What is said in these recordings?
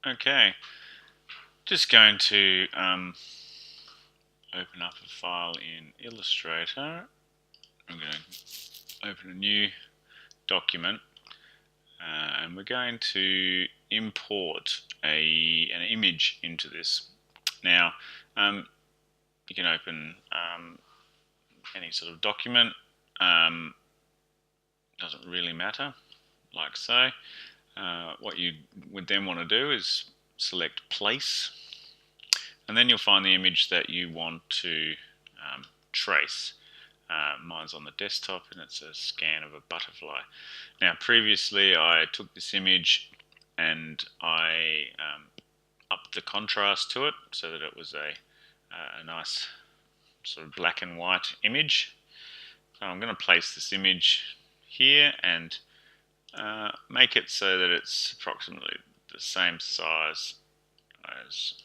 Okay, just going to open up a file in Illustrator. I'm going to open a new document and we're going to import an image into this. Now, you can open any sort of document, doesn't really matter, like so. What you would then want to do is select place, and then you'll find the image that you want to trace. Mine's on the desktop and it's a scan of a butterfly. Now previously I took this image and I upped the contrast to it so that it was a nice sort of black and white image. So I'm going to place this image here and make it so that it's approximately the same size as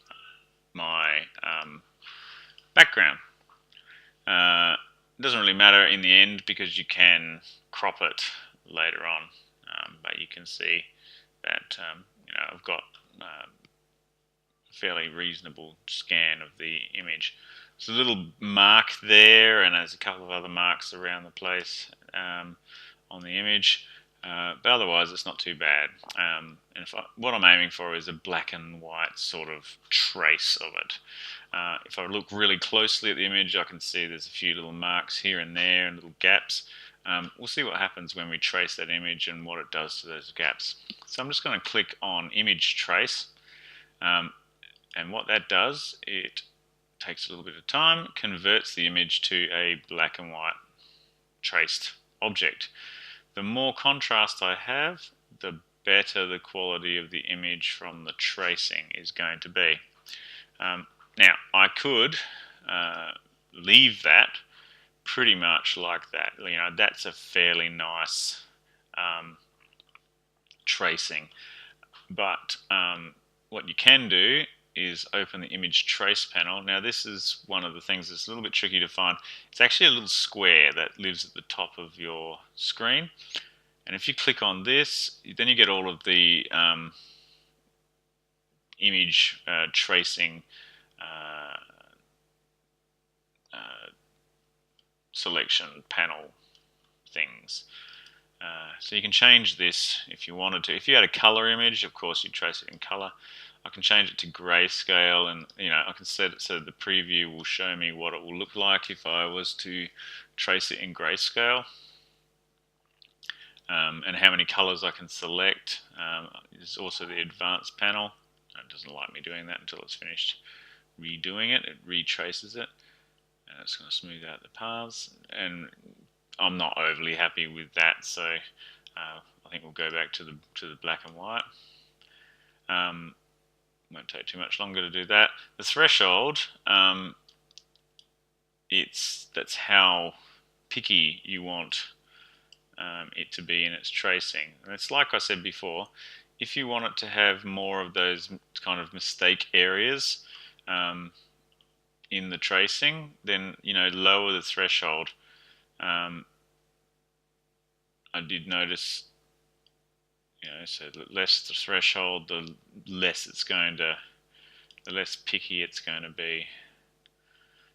my background. It doesn't really matter in the end because you can crop it later on, but you can see that I've got a fairly reasonable scan of the image. There's a little mark there, and there's a couple of other marks around the place on the image. But otherwise it's not too bad. And what I'm aiming for is a black and white sort of trace of it. If I look really closely at the image, I can see there's a few little marks here and there and little gaps. We'll see what happens when we trace that image and what it does to those gaps. So I'm just going to click on Image Trace, and what that does, it takes a little bit of time, converts the image to a black and white traced object. The more contrast I have, the better the quality of the image from the tracing is going to be. Now, I could leave that pretty much like that. That's a fairly nice tracing. But what you can do is open the image trace panel. Now this is one of the things that's a little bit tricky to find. It's actually a little square that lives at the top of your screen, and if you click on this, then you get all of the image tracing selection panel things. So you can change this if you wanted to. If you had a color image, of course you'd trace it in color. I can change it to grayscale, and I can set it so the preview will show me what it will look like if I was to trace it in grayscale, and how many colors I can select. There's also the advanced panel. It doesn't like me doing that until it's finished redoing it. It retraces it, and it's going to smooth out the paths, and I'm not overly happy with that, so I think we'll go back to the black and white. Won't take too much longer to do that. The threshold, that's how picky you want it to be in its tracing. And it's like I said before, if you want it to have more of those kind of mistake areas in the tracing, then lower the threshold. I did notice, so the less the threshold, the less picky it's going to be.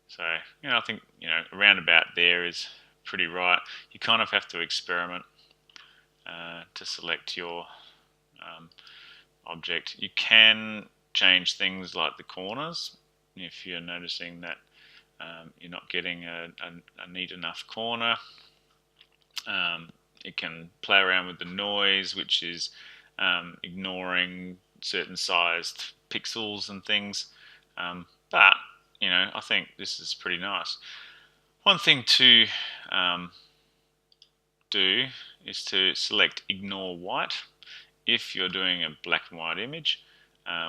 So, I think, around about there is pretty right. You kind of have to experiment to select your object. You can change things like the corners if you're noticing that you're not getting a neat enough corner. It can play around with the noise, which is ignoring certain sized pixels and things. But I think this is pretty nice. One thing to do is to select Ignore White if you're doing a black and white image.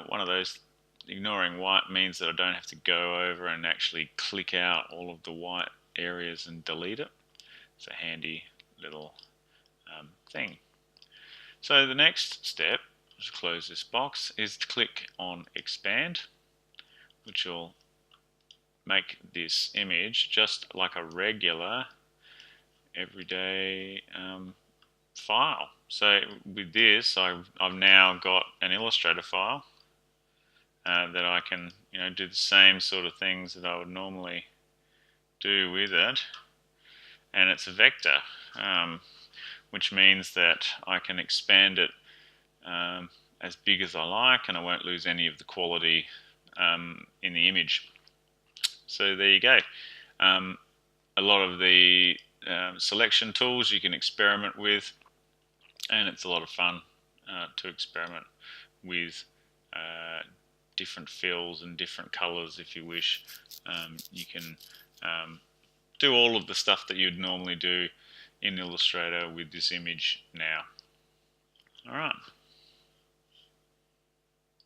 One of those, ignoring white, means that I don't have to go over and actually click out all of the white areas and delete it. It's a handy little thing. So the next step, to close this box, is to click on Expand, which will make this image just like a regular everyday file. So with this, I've now got an Illustrator file, that I can do the same sort of things that I would normally do with it, and it's a vector, which means that I can expand it as big as I like, and I won't lose any of the quality in the image. So there you go. A lot of the selection tools you can experiment with, and it's a lot of fun to experiment with different fills and different colors if you wish. You can do all of the stuff that you'd normally do in Illustrator with this image now. Alright.